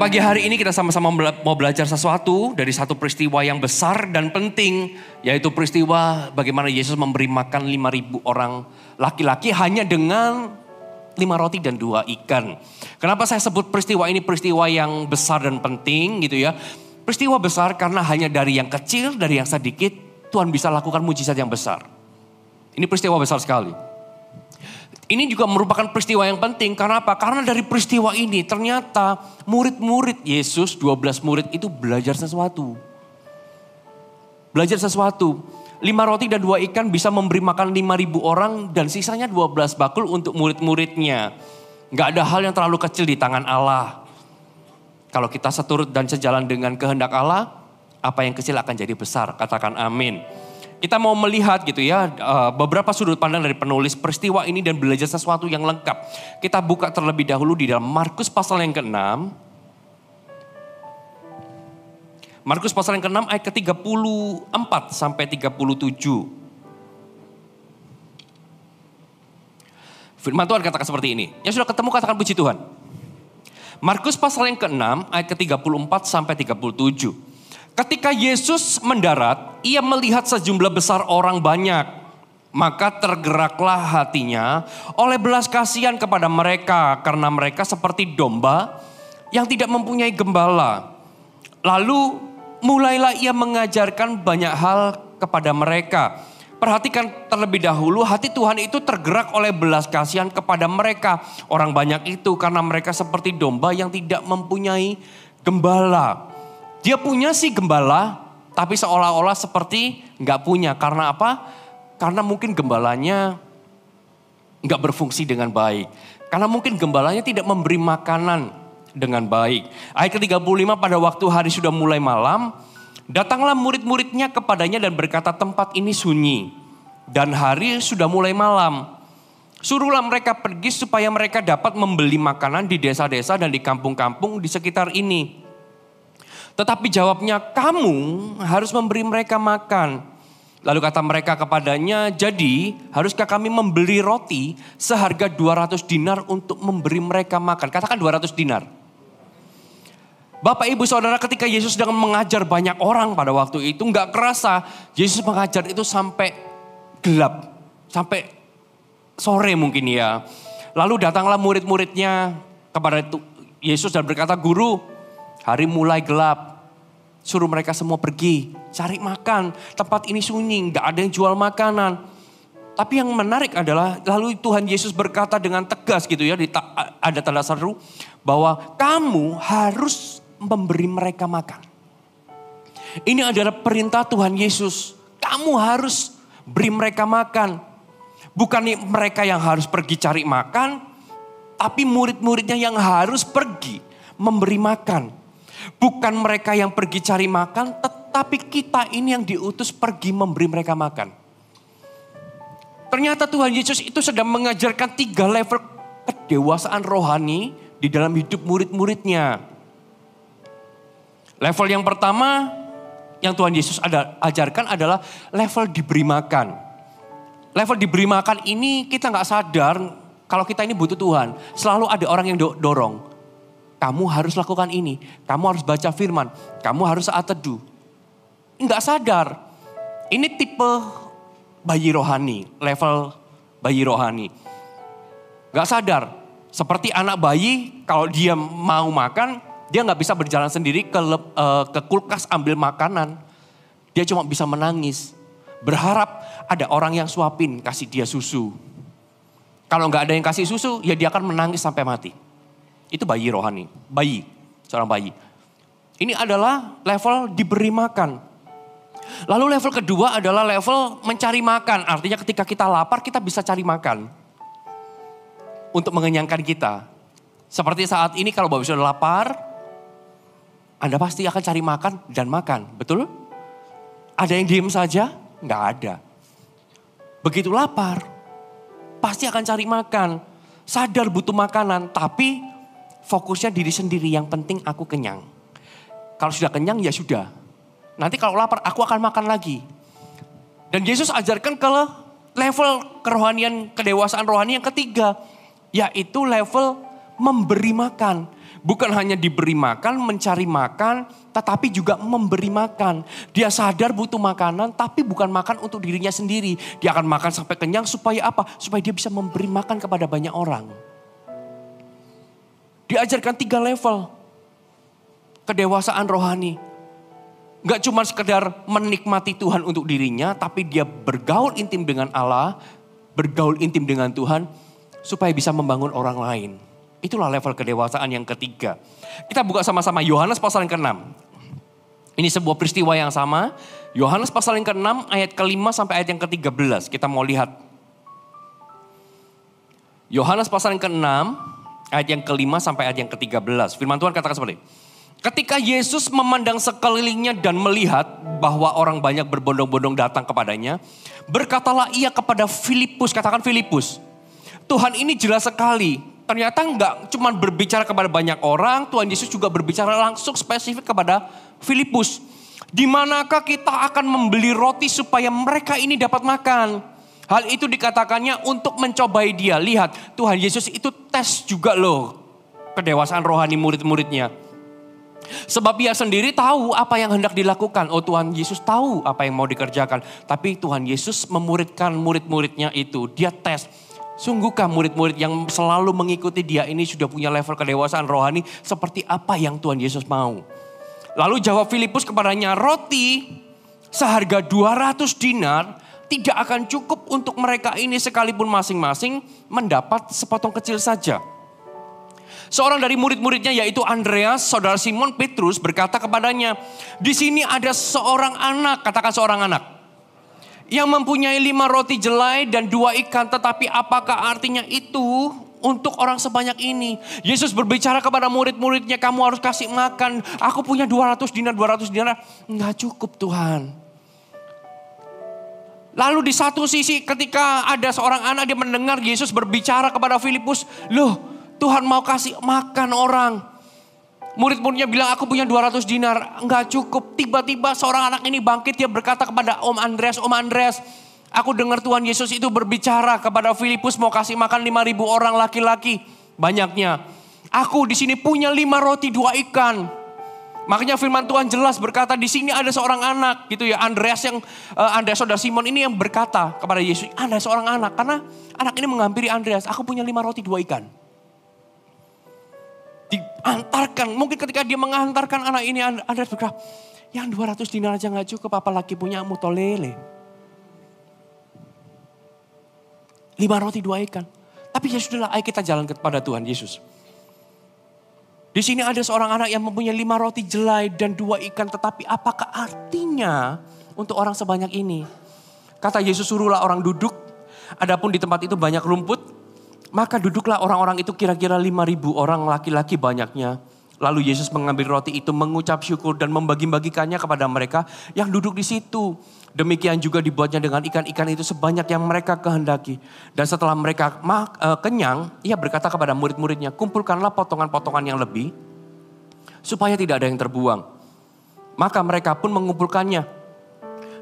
Pagi hari ini kita sama-sama mau belajar sesuatu dari satu peristiwa yang besar dan penting. Yaitu peristiwa bagaimana Yesus memberi makan 5.000 orang laki-laki hanya dengan 5 roti dan 2 ikan. Kenapa saya sebut peristiwa ini peristiwa yang besar dan penting gitu ya. Peristiwa besar karena hanya dari yang kecil, dari yang sedikit Tuhan bisa lakukan mujizat yang besar. Ini peristiwa besar sekali. Ini juga merupakan peristiwa yang penting. Karena apa? Karena dari peristiwa ini ternyata murid-murid Yesus, 12 murid itu belajar sesuatu. Belajar sesuatu. 5 roti dan 2 ikan bisa memberi makan 5.000 orang dan sisanya 12 bakul untuk murid-muridnya. Gak ada hal yang terlalu kecil di tangan Allah. Kalau kita seturut dan sejalan dengan kehendak Allah, apa yang kecil akan jadi besar. Katakan amin. Kita mau melihat gitu ya beberapa sudut pandang dari penulis peristiwa ini dan belajar sesuatu yang lengkap. Kita buka terlebih dahulu di dalam Markus pasal yang ke-6. Markus pasal yang ke-6 ayat ke-34 sampai 37. Firman Tuhan katakan seperti ini. Yang sudah ketemu katakan puji Tuhan. Markus pasal yang ke-6 ayat ke-34 sampai 37. Ketika Yesus mendarat, ia melihat sejumlah besar orang banyak. Maka tergeraklah hatinya oleh belas kasihan kepada mereka. Karena mereka seperti domba yang tidak mempunyai gembala. Lalu mulailah ia mengajarkan banyak hal kepada mereka. Perhatikan terlebih dahulu, hati Tuhan itu tergerak oleh belas kasihan kepada mereka. Orang banyak itu karena mereka seperti domba yang tidak mempunyai gembala. Dia punya sih gembala, tapi seolah-olah seperti nggak punya. Karena apa? Karena mungkin gembalanya nggak berfungsi dengan baik. Karena mungkin gembalanya tidak memberi makanan dengan baik. Ayat ke-35, pada waktu hari sudah mulai malam, datanglah murid-muridnya kepadanya dan berkata, tempat ini sunyi dan hari sudah mulai malam. Suruhlah mereka pergi supaya mereka dapat membeli makanan di desa-desa dan di kampung-kampung di sekitar ini. Tetapi jawabnya, kamu harus memberi mereka makan. Lalu kata mereka kepadanya, jadi haruskah kami membeli roti seharga 200 dinar untuk memberi mereka makan? Katakan 200 dinar. Bapak ibu saudara, ketika Yesus sedang mengajar banyak orang pada waktu itu, gak kerasa Yesus mengajar itu sampai gelap. Sampai sore mungkin ya. Lalu datanglah murid-muridnya kepada Yesus dan berkata, guru, hari mulai gelap, suruh mereka semua pergi, cari makan. Tempat ini sunyi, gak ada yang jual makanan. Tapi yang menarik adalah, lalu Tuhan Yesus berkata dengan tegas gitu ya, ada tanda seru, bahwa kamu harus memberi mereka makan. Ini adalah perintah Tuhan Yesus, kamu harus beri mereka makan. Bukan mereka yang harus pergi cari makan, tapi murid-muridnya yang harus pergi memberi makan. Bukan mereka yang pergi cari makan, tetapi kita ini yang diutus pergi memberi mereka makan. Ternyata Tuhan Yesus itu sedang mengajarkan 3 level kedewasaan rohani di dalam hidup murid-muridnya. Level yang pertama yang Tuhan Yesus ajarkan adalah level diberi makan. Level diberi makan ini kita gak sadar kalau kita ini butuh Tuhan. Selalu ada orang yang dorong. Kamu harus lakukan ini, kamu harus baca firman, kamu harus saat teduh. Enggak sadar, ini tipe bayi rohani, level bayi rohani. Enggak sadar, seperti anak bayi kalau dia mau makan, dia enggak bisa berjalan sendiri ke kulkas ambil makanan. Dia cuma bisa menangis, berharap ada orang yang suapin, kasih dia susu. Kalau enggak ada yang kasih susu, ya dia akan menangis sampai mati. Itu bayi rohani, bayi, seorang bayi. Ini adalah level diberi makan. Lalu level kedua adalah level mencari makan. Artinya ketika kita lapar kita bisa cari makan. Untuk mengenyangkan kita. Seperti saat ini kalau Bapak sudah lapar, Anda pasti akan cari makan dan makan, betul? Ada yang diem saja? Nggak ada. Begitu lapar, pasti akan cari makan. Sadar butuh makanan, tapi fokusnya diri sendiri, yang penting aku kenyang. Kalau sudah kenyang ya sudah. Nanti kalau lapar aku akan makan lagi. Dan Yesus ajarkan ke level kerohanian, kedewasaan rohani yang ketiga. Yaitu level memberi makan. Bukan hanya diberi makan, mencari makan, tetapi juga memberi makan. Dia sadar butuh makanan, tapi bukan makan untuk dirinya sendiri. Dia akan makan sampai kenyang supaya apa? Supaya dia bisa memberi makan kepada banyak orang. Diajarkan 3 level kedewasaan rohani. Gak cuma sekedar menikmati Tuhan untuk dirinya, tapi dia bergaul intim dengan Allah, bergaul intim dengan Tuhan, supaya bisa membangun orang lain. Itulah level kedewasaan yang ketiga. Kita buka sama-sama Yohanes pasal yang ke-6. Ini sebuah peristiwa yang sama. Yohanes pasal yang ke-6 ayat ke-5 sampai ayat yang ke-13. Kita mau lihat. Yohanes pasal yang ke-6 ayat yang ke-5 sampai ayat yang ke-13. Firman Tuhan katakan seperti ini. Ketika Yesus memandang sekelilingnya dan melihat bahwa orang banyak berbondong-bondong datang kepadanya, berkatalah ia kepada Filipus, katakan Filipus. Tuhan ini jelas sekali. Ternyata enggak cuma berbicara kepada banyak orang, Tuhan Yesus juga berbicara langsung spesifik kepada Filipus. Di manakah kita akan membeli roti supaya mereka ini dapat makan? Hal itu dikatakannya untuk mencobai dia. Lihat, Tuhan Yesus itu tes juga loh kedewasaan rohani murid-muridnya. Sebab dia sendiri tahu apa yang hendak dilakukan. Oh, Tuhan Yesus tahu apa yang mau dikerjakan. Tapi Tuhan Yesus memuridkan murid-muridnya itu. Dia tes. Sungguhkah murid-murid yang selalu mengikuti dia ini sudah punya level kedewasaan rohani seperti apa yang Tuhan Yesus mau? Lalu jawab Filipus kepadanya, roti seharga 200 dinar tidak akan cukup untuk mereka ini sekalipun masing-masing mendapat sepotong kecil saja. Seorang dari murid-muridnya yaitu Andreas, saudara Simon Petrus berkata kepadanya, di sini ada seorang anak, katakan seorang anak. Yang mempunyai 5 roti jelai dan 2 ikan, tetapi apakah artinya itu untuk orang sebanyak ini? Yesus berbicara kepada murid-muridnya, kamu harus kasih makan. Aku punya 200 dinar. Enggak cukup Tuhan. Lalu di satu sisi ketika ada seorang anak, dia mendengar Yesus berbicara kepada Filipus. Loh, Tuhan mau kasih makan orang. Murid-muridnya bilang, aku punya 200 dinar, enggak cukup. Tiba-tiba seorang anak ini bangkit, dia berkata kepada Om Andreas, aku dengar Tuhan Yesus itu berbicara kepada Filipus mau kasih makan 5.000 orang laki-laki. Banyaknya. Aku di sini punya 5 roti 2 ikan. Makanya firman Tuhan jelas berkata di sini ada seorang anak gitu ya. Andreas saudara Simon ini yang berkata kepada Yesus, ada seorang anak. Karena anak ini menghampiri Andreas, aku punya 5 roti 2 ikan. Diantarkan, mungkin ketika dia mengantarkan anak ini, Andreas berkata, yang 200 dinar aja gak cukup, apalagi punya mutolele. 5 roti 2 ikan. Tapi ya sudahlah, ayo kita jalan kepada Tuhan Yesus. Di sini ada seorang anak yang mempunyai 5 roti jelai dan 2 ikan, tetapi apakah artinya untuk orang sebanyak ini? Kata Yesus, suruhlah orang duduk, adapun di tempat itu banyak rumput, maka duduklah orang-orang itu kira-kira 5.000 orang laki-laki banyaknya. Lalu Yesus mengambil roti itu, mengucap syukur dan membagi-bagikannya kepada mereka yang duduk di situ. Demikian juga dibuatnya dengan ikan-ikan itu sebanyak yang mereka kehendaki. Dan setelah mereka kenyang, ia berkata kepada murid-muridnya, kumpulkanlah potongan-potongan yang lebih, supaya tidak ada yang terbuang. Maka mereka pun mengumpulkannya.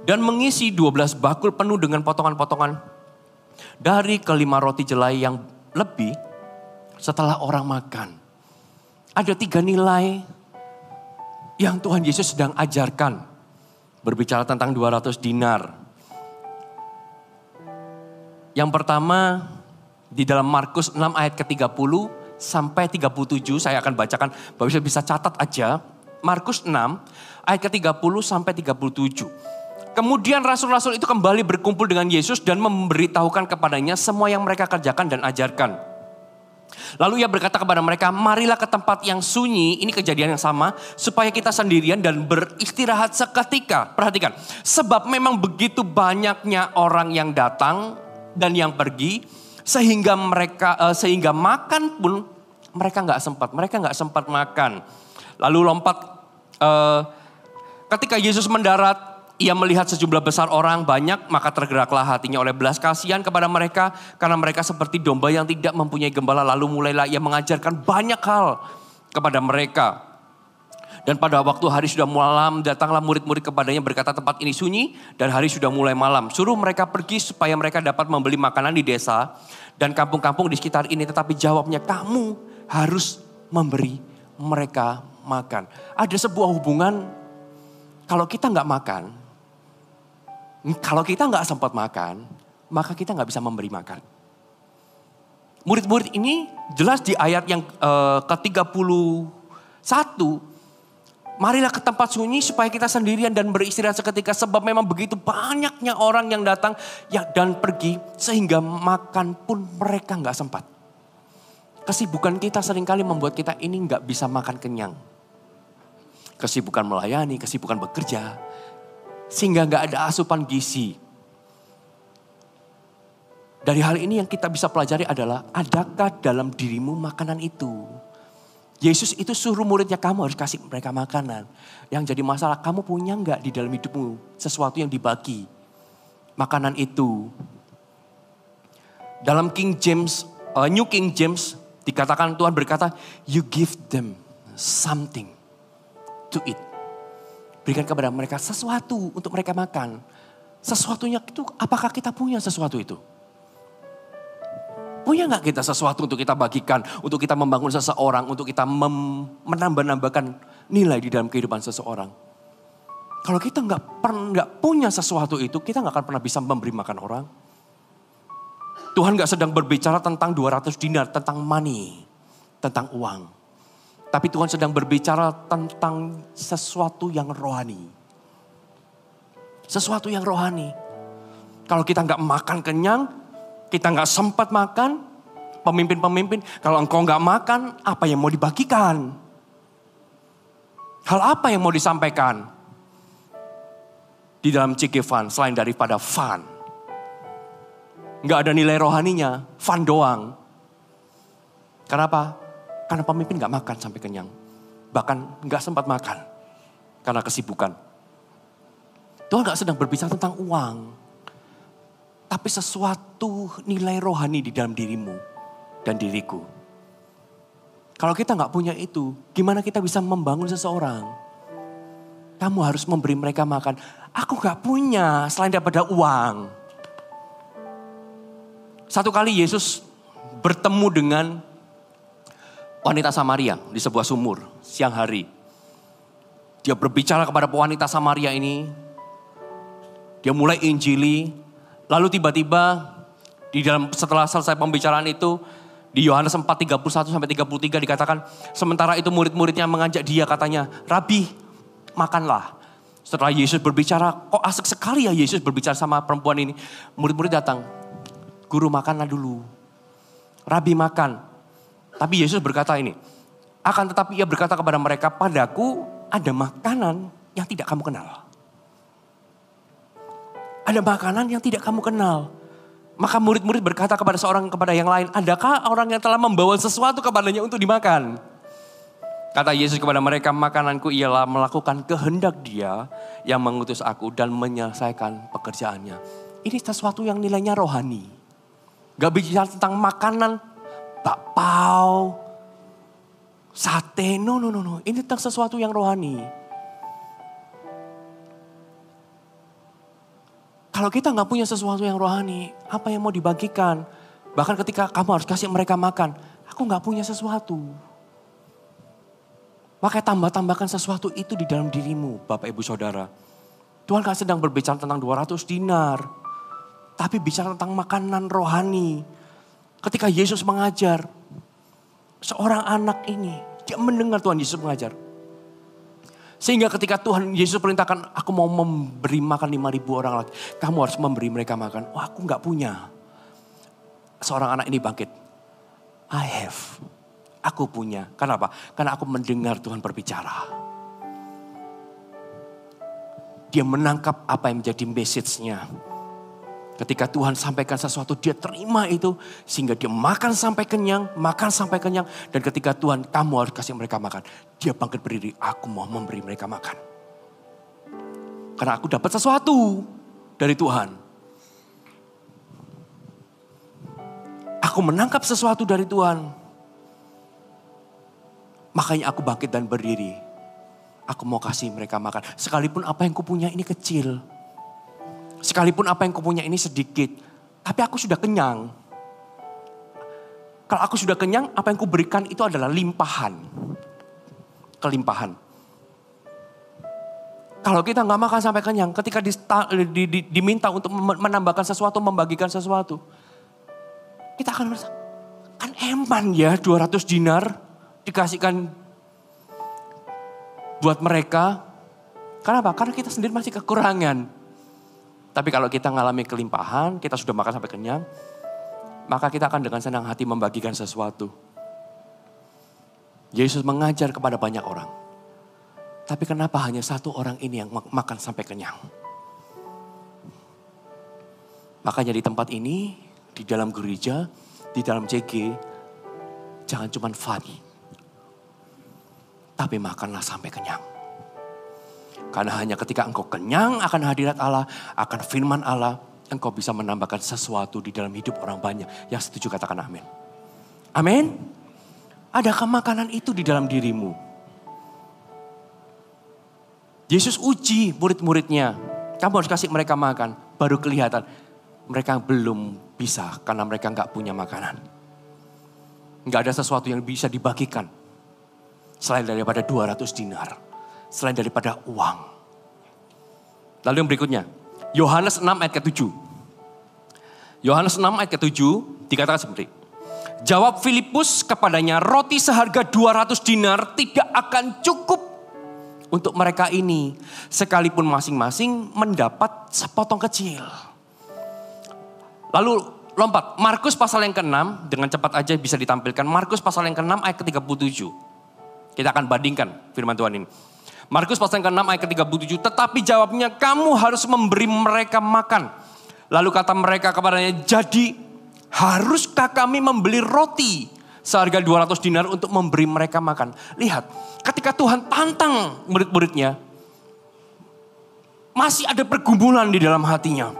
Dan mengisi 12 bakul penuh dengan potongan-potongan dari ke-5 roti jelai yang lebih setelah orang makan. Ada 3 nilai yang Tuhan Yesus sedang ajarkan. Berbicara tentang 200 dinar. Yang pertama di dalam Markus 6 ayat ke-30 sampai 37. Saya akan bacakan, Bapak bisa catat aja. Markus 6 ayat ke-30 sampai 37. Kemudian rasul-rasul itu kembali berkumpul dengan Yesus dan memberitahukan kepadanya semua yang mereka kerjakan dan ajarkan. Lalu ia berkata kepada mereka, marilah ke tempat yang sunyi, ini kejadian yang sama, supaya kita sendirian dan beristirahat seketika. Perhatikan, sebab memang begitu banyaknya orang yang datang dan yang pergi, sehingga makan pun mereka nggak sempat makan. Lalu lompat, ketika Yesus mendarat, ia melihat sejumlah besar orang banyak, maka tergeraklah hatinya oleh belas kasihan kepada mereka, karena mereka seperti domba yang tidak mempunyai gembala. Lalu mulailah ia mengajarkan banyak hal kepada mereka. Dan pada waktu hari sudah malam, datanglah murid-murid kepadanya berkata, tempat ini sunyi dan hari sudah mulai malam. Suruh mereka pergi supaya mereka dapat membeli makanan di desa dan kampung-kampung di sekitar ini. Tetapi jawabnya, kamu harus memberi mereka makan. Ada sebuah hubungan, kalau kita nggak makan, kalau kita nggak sempat makan, maka kita nggak bisa memberi makan. Murid-murid ini jelas di ayat yang ke-31, marilah ke tempat sunyi supaya kita sendirian dan beristirahat seketika. Sebab memang begitu banyaknya orang yang datang dan pergi sehingga makan pun mereka nggak sempat. Kesibukan kita seringkali membuat kita ini nggak bisa makan kenyang. Kesibukan melayani, kesibukan bekerja. Sehingga nggak ada asupan gizi. Dari hal ini yang kita bisa pelajari adalah, adakah dalam dirimu makanan itu? Yesus itu suruh muridnya, kamu harus kasih mereka makanan. Yang jadi masalah, kamu punya nggak di dalam hidupmu sesuatu yang dibagi? Makanan itu. Dalam New King James dikatakan, Tuhan berkata, you give them something to eat. Berikan kepada mereka sesuatu untuk mereka makan. Sesuatunya itu, apakah kita punya sesuatu itu? Punya gak kita sesuatu untuk kita bagikan, untuk kita membangun seseorang, untuk kita menambah-nambahkan nilai di dalam kehidupan seseorang? Kalau kita nggak punya sesuatu itu, kita gak akan pernah bisa memberi makan orang. Tuhan gak sedang berbicara tentang 200 dinar, tentang money, tentang uang. Tapi Tuhan sedang berbicara tentang sesuatu yang rohani. Sesuatu yang rohani. Kalau kita nggak makan kenyang, kita nggak sempat makan, pemimpin-pemimpin, kalau engkau nggak makan, apa yang mau dibagikan? Hal apa yang mau disampaikan? Di dalam CG Fun, selain daripada fun. Nggak ada nilai rohaninya, fun doang. Kenapa? Karena pemimpin gak makan sampai kenyang. Bahkan gak sempat makan. Karena kesibukan. Tuhan gak sedang berbicara tentang uang. Tapi sesuatu nilai rohani di dalam dirimu dan diriku. Kalau kita gak punya itu, gimana kita bisa membangun seseorang? Kamu harus memberi mereka makan. Aku gak punya selain daripada uang. Satu kali Yesus bertemu dengan wanita Samaria di sebuah sumur siang hari. Dia berbicara kepada wanita Samaria ini. Dia mulai injili. Lalu tiba-tiba setelah selesai pembicaraan itu, di Yohanes 4:31-33 dikatakan, sementara itu murid-muridnya mengajak dia, katanya, Rabi, makanlah. Setelah Yesus berbicara, kok asik sekali ya Yesus berbicara sama perempuan ini. Murid-murid datang, guru makanlah dulu. Rabi makan. Tapi Yesus berkata ini, akan tetapi ia berkata kepada mereka, padaku ada makanan yang tidak kamu kenal. Ada makanan yang tidak kamu kenal. Maka murid-murid berkata kepada yang lain, adakah orang yang telah membawa sesuatu kepadanya untuk dimakan? Kata Yesus kepada mereka, makananku ialah melakukan kehendak Dia yang mengutus aku dan menyelesaikan pekerjaannya. Ini sesuatu yang nilainya rohani. Gak bicara tentang makanan, bakpao, sate, no. Ini tentang sesuatu yang rohani. Kalau kita nggak punya sesuatu yang rohani, apa yang mau dibagikan? Bahkan ketika kamu harus kasih mereka makan, aku nggak punya sesuatu. Makanya tambahkan sesuatu itu di dalam dirimu, Bapak Ibu Saudara. Tuhan gak sedang berbicara tentang 200 dinar, tapi bicara tentang makanan rohani. Ketika Yesus mengajar, seorang anak ini, dia mendengar Tuhan Yesus mengajar. Sehingga ketika Tuhan Yesus perintahkan, aku mau memberi makan 5.000 orang lagi. Kamu harus memberi mereka makan. Wah, aku gak punya. Seorang anak ini bangkit. I have. Aku punya. Kenapa? Karena aku mendengar Tuhan berbicara. Dia menangkap apa yang menjadi message-nya. Ketika Tuhan sampaikan sesuatu, dia terima itu. Sehingga dia makan sampai kenyang. Dan ketika Tuhan, kamu harus kasih mereka makan. Dia bangkit berdiri, aku mau memberi mereka makan. Karena aku dapat sesuatu dari Tuhan. Aku menangkap sesuatu dari Tuhan. Makanya aku bangkit dan berdiri. Aku mau kasih mereka makan. Sekalipun apa yang kupunya ini kecil. Sekalipun apa yang kupunya ini sedikit. Tapi aku sudah kenyang. Kalau aku sudah kenyang, apa yang kuberikan itu adalah limpahan. kelimpahan. Kalau kita nggak makan sampai kenyang, ketika diminta untuk menambahkan sesuatu, membagikan sesuatu, kita akan merasa, kan eman ya 200 dinar dikasihkan buat mereka. Kenapa? Karena kita sendiri masih kekurangan. Tapi kalau kita ngalami kelimpahan, kita sudah makan sampai kenyang, maka kita akan dengan senang hati membagikan sesuatu. Yesus mengajar kepada banyak orang. Tapi kenapa hanya satu orang ini yang makan sampai kenyang? Makanya di tempat ini, di dalam gereja, di dalam CG, jangan cuma fun. Tapi makanlah sampai kenyang. Karena hanya ketika engkau kenyang akan hadirat Allah, akan firman Allah, engkau bisa menambahkan sesuatu di dalam hidup orang banyak. Yang setuju katakan amin. Amin. Adakah makanan itu di dalam dirimu? Yesus uji murid-muridnya. Kamu harus kasih mereka makan. Baru kelihatan mereka belum bisa karena mereka nggak punya makanan. Nggak ada sesuatu yang bisa dibagikan. Selain daripada 200 dinar. Selain daripada uang. Lalu yang berikutnya. Yohanes 6 ayat ke-7. Yohanes 6 ayat ke-7 dikatakan seperti. Jawab Filipus kepadanya, roti seharga 200 dinar tidak akan cukup untuk mereka ini, sekalipun masing-masing mendapat sepotong kecil. Lalu lompat, Markus pasal yang ke-6, dengan cepat aja bisa ditampilkan. Markus pasal yang ke-6 ayat ke-37. Kita akan bandingkan firman Tuhan ini. Markus pasal yang ke-6 ayat ke-37, tetapi jawabnya, kamu harus memberi mereka makan. Lalu kata mereka kepadanya, jadi haruskah kami membeli roti seharga 200 dinar untuk memberi mereka makan? Lihat. Ketika Tuhan tantang murid-muridnya, masih ada pergumulan di dalam hatinya.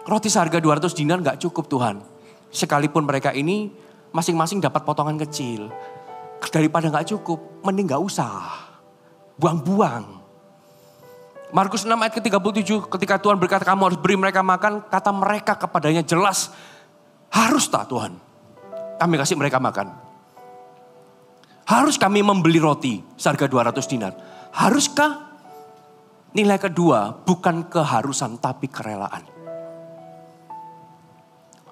Roti seharga 200 dinar gak cukup Tuhan. Sekalipun mereka ini masing-masing dapat potongan kecil. Daripada gak cukup, mending gak usah. Buang-buang. Markus 6 ayat ke-37, ketika Tuhan berkata kamu harus beri mereka makan, kata mereka kepadanya jelas, harus tak Tuhan? Kami kasih mereka makan. Harus kami membeli roti seharga 200 dinar. Haruskah? Nilai kedua bukan keharusan tapi kerelaan.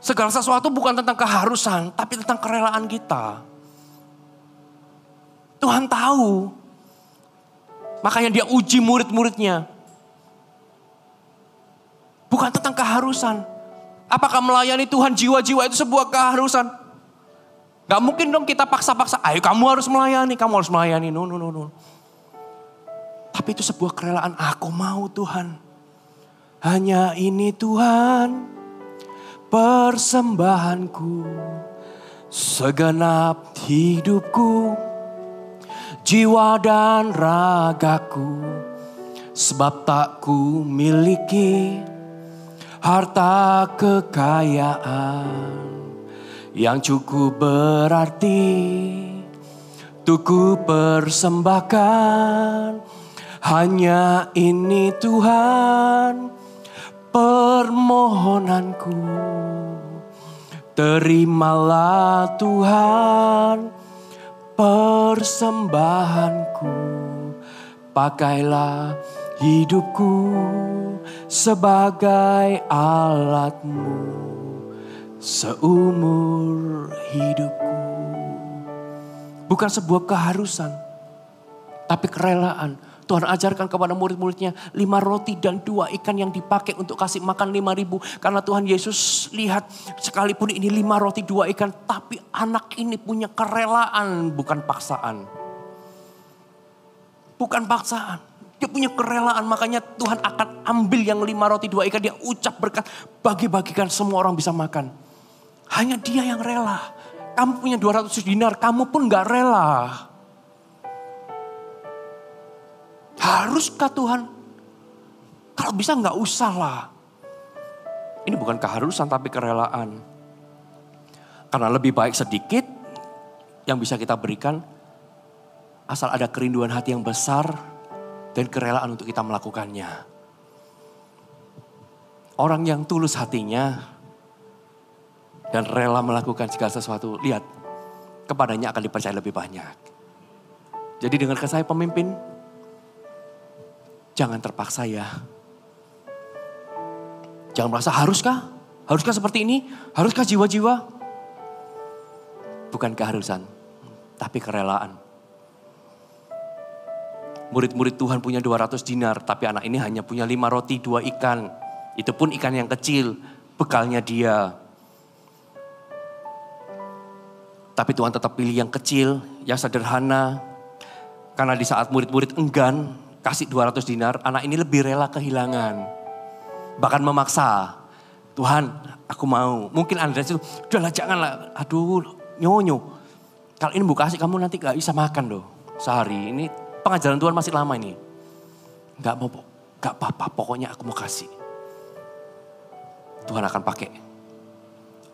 Segala sesuatu bukan tentang keharusan tapi tentang kerelaan kita. Tuhan tahu. Makanya dia uji murid-muridnya. Bukan tentang keharusan. Apakah melayani Tuhan jiwa-jiwa itu sebuah keharusan? Gak mungkin dong kita paksa-paksa, ayo kamu harus melayani, no. Tapi itu sebuah kerelaan, aku mau Tuhan. Hanya ini Tuhan, persembahanku, segenap hidupku, jiwa dan ragaku, sebab tak ku miliki harta kekayaan yang cukup berarti untuk ku persembahkan. Hanya ini Tuhan permohonanku. Terimalah Tuhan persembahanku. Pakailah hidupku sebagai alatmu seumur hidupku. Bukan sebuah keharusan, tapi kerelaan. Tuhan ajarkan kepada murid-muridnya 5 roti dan 2 ikan yang dipakai untuk kasih makan 5.000. Karena Tuhan Yesus lihat sekalipun ini 5 roti 2 ikan, tapi anak ini punya kerelaan, bukan paksaan. Bukan paksaan, dia punya kerelaan. Makanya Tuhan akan ambil yang 5 roti 2 ikan, dia ucap berkat, bagi-bagikan semua orang bisa makan. Hanya dia yang rela. Kamu punya 200 dinar, kamu pun gak rela. Haruskah Tuhan? Kalau bisa gak usah lah. Ini bukan keharusan tapi kerelaan. Karena lebih baik sedikit yang bisa kita berikan. Asal ada kerinduan hati yang besar dan kerelaan untuk kita melakukannya. Orang yang tulus hatinya dan rela melakukan segala sesuatu, lihat, kepadanya akan dipercaya lebih banyak. Jadi dengarkan saya pemimpin, jangan terpaksa ya. Jangan merasa haruskah? Haruskah seperti ini? Haruskah jiwa-jiwa? Bukan keharusan, tapi kerelaan. Murid-murid Tuhan punya 200 dinar, tapi anak ini hanya punya 5 roti, 2 ikan. Itu pun ikan yang kecil, bekalnya dia. Tapi Tuhan tetap pilih yang kecil, yang sederhana. Karena di saat murid-murid enggan kasih 200 dinar, anak ini lebih rela kehilangan. Bahkan memaksa, Tuhan aku mau. Mungkin Andreas itu, udahlah janganlah, aduh nyonyo. Kalau ini mau kasih kamu nanti gak bisa makan loh sehari. Ini pengajaran Tuhan masih lama ini. Gak apa-apa, pokoknya aku mau kasih. Tuhan akan pakai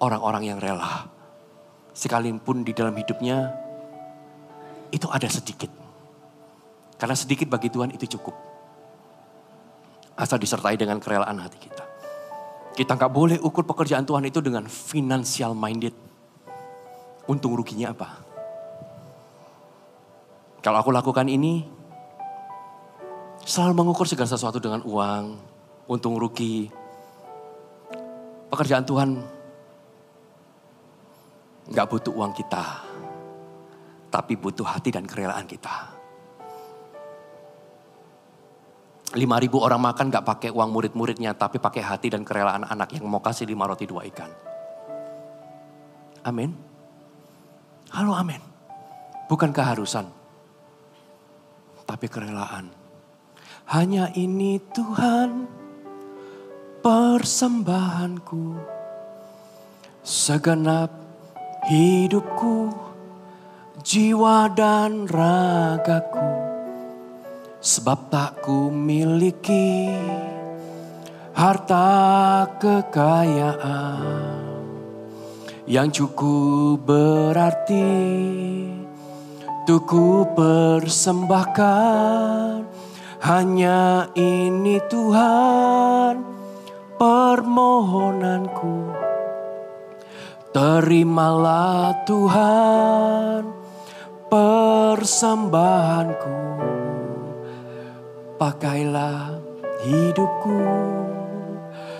orang-orang yang rela. Sekalipun di dalam hidupnya itu ada sedikit. Karena sedikit bagi Tuhan itu cukup. Asal disertai dengan kerelaan hati kita. Kita gak boleh ukur pekerjaan Tuhan itu dengan financial minded. Untung ruginya apa? Kalau aku lakukan ini, selalu mengukur segala sesuatu dengan uang, untung rugi. Pekerjaan Tuhan gak butuh uang kita, tapi butuh hati dan kerelaan kita. 5.000 orang makan gak pakai uang murid-muridnya, tapi pakai hati dan kerelaan anak yang mau kasih 5 roti 2 ikan. Amin. Halo amin. Bukan keharusan, tapi kerelaan. Hanya ini Tuhan persembahanku, segenap hidupku, jiwa dan ragaku. Sebab tak ku miliki harta kekayaan yang cukup berarti untuk ku persembahkan. Hanya ini Tuhan permohonanku. Terimalah Tuhan persembahanku. Pakailah hidupku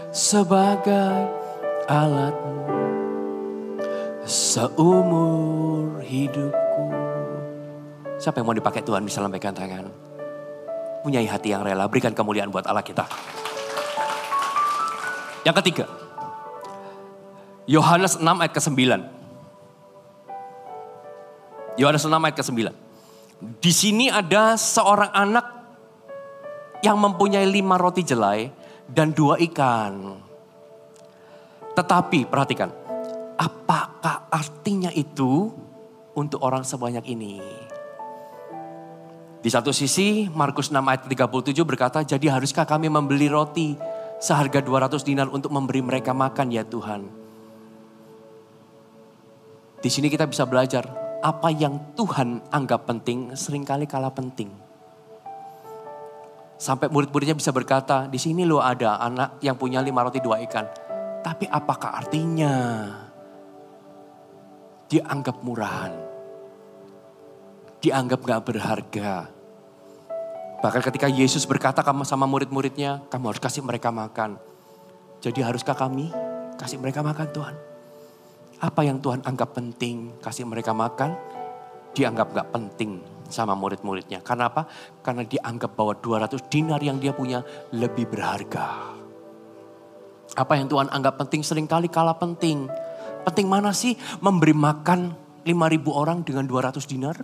sebagai alatmu seumur hidupku. Siapa yang mau dipakai Tuhan bisa lambaikan tangan. Punyai hati yang rela, berikan kemuliaan buat Allah kita. Yang ketiga, Yohanes 6 ayat ke-9. Yohanes 6 ayat ke-9. Di sini ada seorang anak yang mempunyai 5 roti jelai dan 2 ikan. Tetapi perhatikan, apakah artinya itu untuk orang sebanyak ini? Di satu sisi Markus 6 ayat 37 berkata, jadi haruskah kami membeli roti seharga 200 dinar untuk memberi mereka makan ya Tuhan. Di sini kita bisa belajar apa yang Tuhan anggap penting seringkali kalah penting. Sampai murid-muridnya bisa berkata, di sini loh ada anak yang punya 5 roti 2 ikan. Tapi apakah artinya dianggap murahan? Dianggap gak berharga. Bahkan ketika Yesus berkata sama murid-muridnya, kamu harus kasih mereka makan. Jadi haruskah kami kasih mereka makan Tuhan? Apa yang Tuhan anggap penting kasih mereka makan, dianggap gak penting sama murid-muridnya. Karena apa? Karena dianggap bahwa 200 dinar yang dia punya lebih berharga. Apa yang Tuhan anggap penting seringkali kalah penting. Penting mana sih memberi makan 5.000 orang dengan 200 dinar?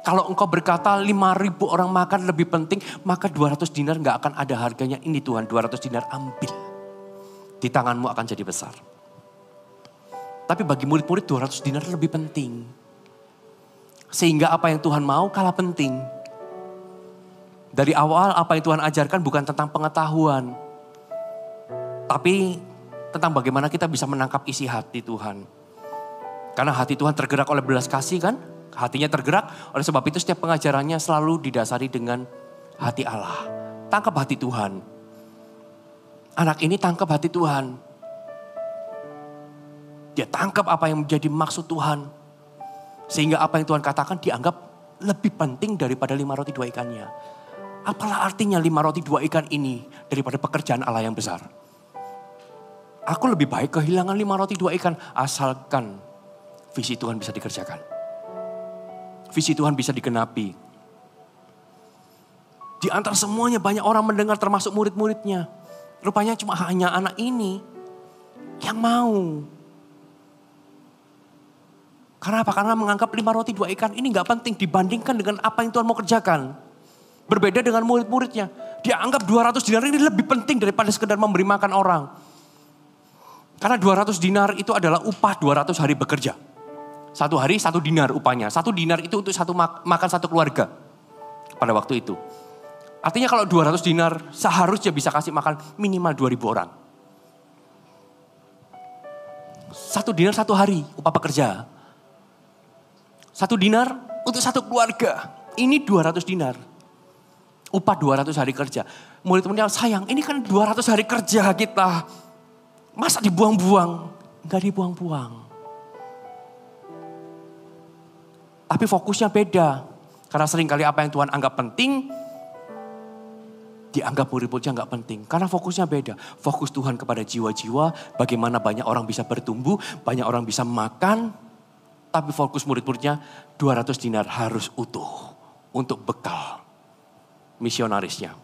Kalau engkau berkata 5.000 orang makan lebih penting, maka 200 dinar gak akan ada harganya. Ini Tuhan 200 dinar ambil. Di tanganmu akan jadi besar. Tapi bagi murid-murid 200 dinar lebih penting. Sehingga apa yang Tuhan mau kalah penting. Dari awal apa yang Tuhan ajarkan bukan tentang pengetahuan. Tapi tentang bagaimana kita bisa menangkap isi hati Tuhan. Karena hati Tuhan tergerak oleh belas kasih kan. Hatinya tergerak, oleh sebab itu setiap pengajarannya selalu didasari dengan hati Allah. Tangkap hati Tuhan. Anak ini tangkap hati Tuhan. Dia tangkap apa yang menjadi maksud Tuhan. Sehingga apa yang Tuhan katakan dianggap lebih penting daripada 5 roti 2 ikannya. Apalah artinya 5 roti 2 ikan ini daripada pekerjaan Allah yang besar. Aku lebih baik kehilangan 5 roti 2 ikan asalkan visi Tuhan bisa dikerjakan. Visi Tuhan bisa digenapi. Di antara semuanya banyak orang mendengar termasuk murid-muridnya. Rupanya cuma hanya anak ini yang mau. Karena apa? Karena menganggap 5 roti 2 ikan ini gak penting dibandingkan dengan apa yang Tuhan mau kerjakan. Berbeda dengan murid-muridnya. Dia anggap 200 dinar ini lebih penting daripada sekedar memberi makan orang. Karena 200 dinar itu adalah upah 200 hari bekerja. 1 hari 1 dinar upahnya. 1 dinar itu untuk makan satu keluarga pada waktu itu. Artinya kalau 200 dinar seharusnya bisa kasih makan minimal 2.000 orang. 1 dinar 1 hari upah pekerja. 1 dinar untuk satu keluarga. Ini 200 dinar. Upah 200 hari kerja. Murid-muridnya sayang ini kan 200 hari kerja kita. Masa dibuang-buang? Enggak dibuang-buang. Tapi fokusnya beda. Karena seringkali apa yang Tuhan anggap penting, dianggap murid-muridnya enggak penting. Karena fokusnya beda. Fokus Tuhan kepada jiwa-jiwa, bagaimana banyak orang bisa bertumbuh, banyak orang bisa makan. Tapi fokus murid-muridnya 200 dinar harus utuh untuk bekal misionarisnya.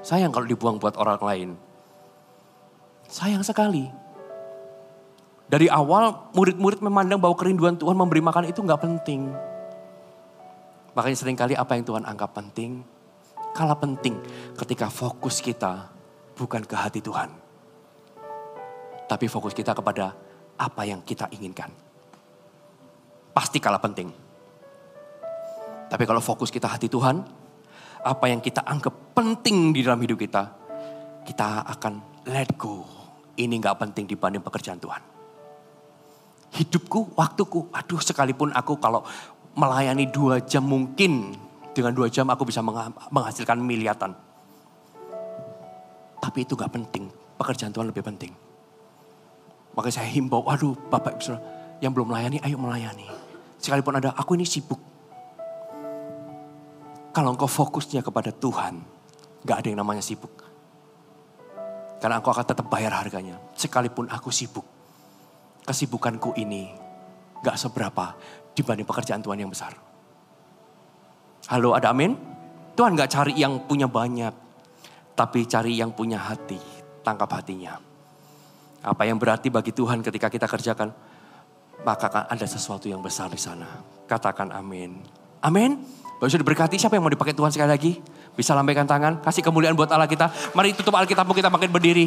Sayang kalau dibuang buat orang lain. Sayang sekali. Dari awal murid-murid memandang bahwa kerinduan Tuhan memberi makan itu gak penting. Makanya seringkali apa yang Tuhan anggap penting, kalah penting ketika fokus kita bukan ke hati Tuhan. Tapi fokus kita kepada apa yang kita inginkan. Pasti kalah penting. Tapi kalau fokus kita hati Tuhan, apa yang kita anggap penting di dalam hidup kita, kita akan let go. Ini gak penting dibanding pekerjaan Tuhan. Hidupku, waktuku, aduh sekalipun aku kalau melayani 2 jam mungkin dengan 2 jam aku bisa menghasilkan miliatan. Tapi itu gak penting, pekerjaan Tuhan lebih penting. Makanya saya himbau, aduh Bapak Ibu Saudara yang belum melayani, ayo melayani. Sekalipun ada, aku ini sibuk. Kalau engkau fokusnya kepada Tuhan, gak ada yang namanya sibuk. Karena engkau akan tetap bayar harganya. Sekalipun aku sibuk. Kesibukanku ini gak seberapa dibanding pekerjaan Tuhan yang besar. Halo, ada amin? Tuhan gak cari yang punya banyak. Tapi cari yang punya hati. Tangkap hatinya. Apa yang berarti bagi Tuhan ketika kita kerjakan, maka akan ada sesuatu yang besar di sana. Katakan amin. Amin. Bapak sudah diberkati, siapa yang mau dipakai Tuhan sekali lagi? Bisa lambaikan tangan, kasih kemuliaan buat Allah kita. Mari tutup Alkitabmu, kita makin berdiri.